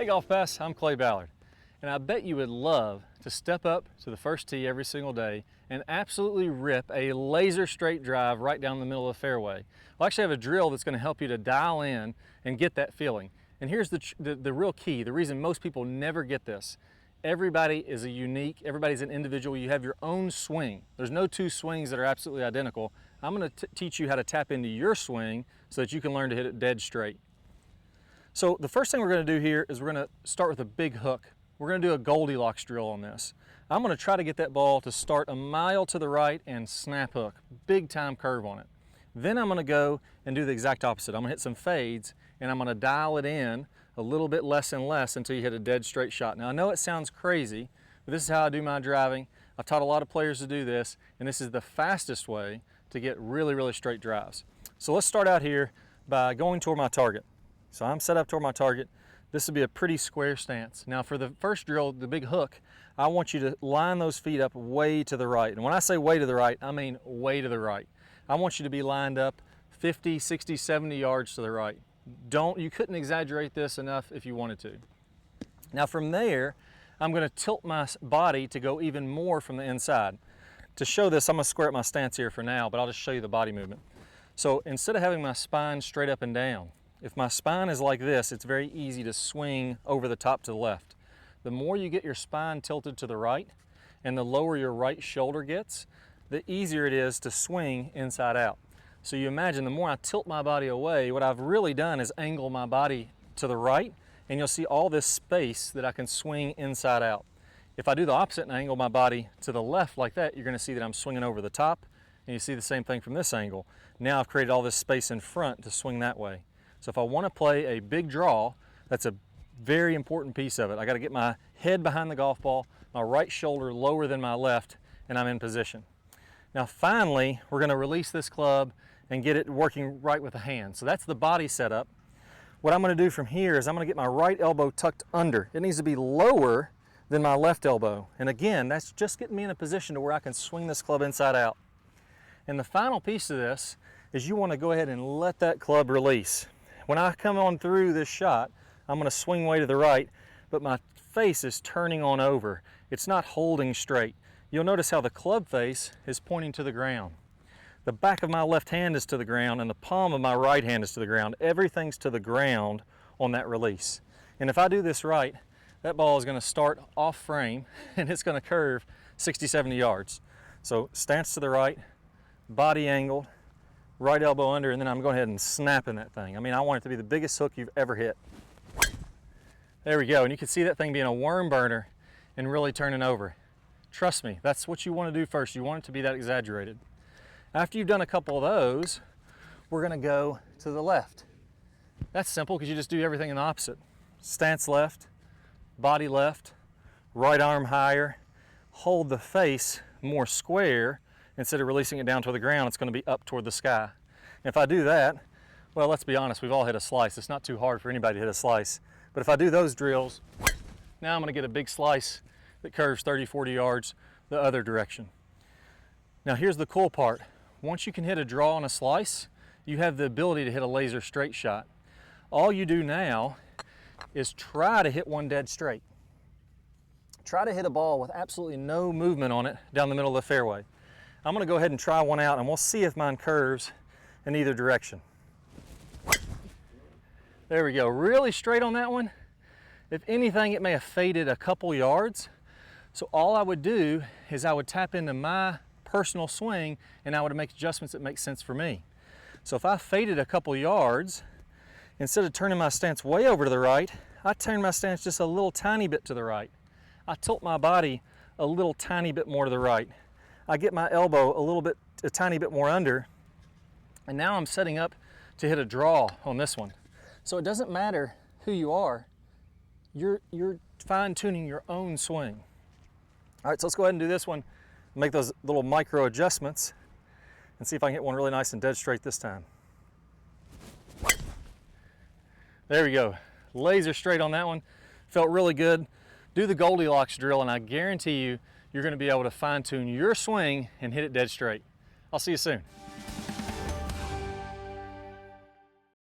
Hey GolfPass, I'm Clay Ballard, and I bet you would love to step up to the first tee every single day and absolutely rip a laser straight drive right down the middle of the fairway. I'll actually have a drill that's going to help you to dial in and get that feeling. And here's the real key, the reason most people never get this. Everybody is a unique, everybody's an individual. You have your own swing. There's no two swings that are absolutely identical. I'm going to teach you how to tap into your swing so that you can learn to hit it dead straight. So the first thing we're going to do here is we're going to start with a big hook. We're going to do a Goldilocks drill on this. I'm going to try to get that ball to start a mile to the right and snap hook. Big time curve on it. Then I'm going to go and do the exact opposite. I'm going to hit some fades and I'm going to dial it in a little bit less and less until you hit a dead straight shot. Now I know it sounds crazy, but this is how I do my driving. I've taught a lot of players to do this, and this is the fastest way to get really, really straight drives. So let's start out here by going toward my target. So I'm set up toward my target. This would be a pretty square stance. Now for the first drill, the big hook, I want you to line those feet up way to the right. And when I say way to the right, I mean way to the right. I want you to be lined up 50, 60, 70 yards to the right. You couldn't exaggerate this enough if you wanted to. Now from there, I'm going to tilt my body to go even more from the inside. To show this, I'm going to square up my stance here for now, but I'll just show you the body movement. So instead of having my spine straight up and down, if my spine is like this, it's very easy to swing over the top to the left. The more you get your spine tilted to the right and the lower your right shoulder gets, the easier it is to swing inside out. So you imagine the more I tilt my body away, what I've really done is angle my body to the right, and you'll see all this space that I can swing inside out. If I do the opposite and angle my body to the left like that, you're going to see that I'm swinging over the top, and you see the same thing from this angle. Now I've created all this space in front to swing that way. So if I want to play a big draw, that's a very important piece of it. I got to get my head behind the golf ball, my right shoulder lower than my left, and I'm in position. Now finally, we're going to release this club and get it working right with the hand. So that's the body setup. What I'm going to do from here is I'm going to get my right elbow tucked under. It needs to be lower than my left elbow. And again, that's just getting me in a position to where I can swing this club inside out. And the final piece of this is you want to go ahead and let that club release. When I come on through this shot, I'm going to swing way to the right, but my face is turning on over. It's not holding straight. You'll notice how the club face is pointing to the ground. The back of my left hand is to the ground and the palm of my right hand is to the ground. Everything's to the ground on that release. And if I do this right, that ball is going to start off frame and it's going to curve 60, 70 yards. So stance to the right, body angled, right elbow under, and then I'm going ahead and snapping that thing. I mean, I want it to be the biggest hook you've ever hit. There we go, and you can see that thing being a worm burner and really turning over. Trust me, that's what you want to do first. You want it to be that exaggerated. After you've done a couple of those, we're going to go to the left. That's simple because you just do everything in the opposite. Stance left, body left, right arm higher, hold the face more square. Instead of releasing it down to the ground, it's going to be up toward the sky. And if I do that, well, let's be honest, we've all hit a slice. It's not too hard for anybody to hit a slice. But if I do those drills, now I'm going to get a big slice that curves 30, 40 yards the other direction. Now here's the cool part. Once you can hit a draw on a slice, you have the ability to hit a laser straight shot. All you do now is try to hit one dead straight. Try to hit a ball with absolutely no movement on it down the middle of the fairway. I'm going to go ahead and try one out and we'll see if mine curves in either direction. There we go, really straight on that one. If anything, it may have faded a couple yards. So all I would do is I would tap into my personal swing and I would make adjustments that make sense for me. So if I faded a couple yards, instead of turning my stance way over to the right, I turn my stance just a little tiny bit to the right. I tilt my body a little tiny bit more to the right. I get my elbow a tiny bit more under, and now I'm setting up to hit a draw on this one. So it doesn't matter who you are, you're fine-tuning your own swing. All right, so let's go ahead and do this one, make those little micro adjustments, and see if I can hit one really nice and dead straight this time. There we go, laser straight on that one. Felt really good. Do the Goldilocks drill, and I guarantee you, you're going to be able to fine-tune your swing and hit it dead straight. I'll see you soon.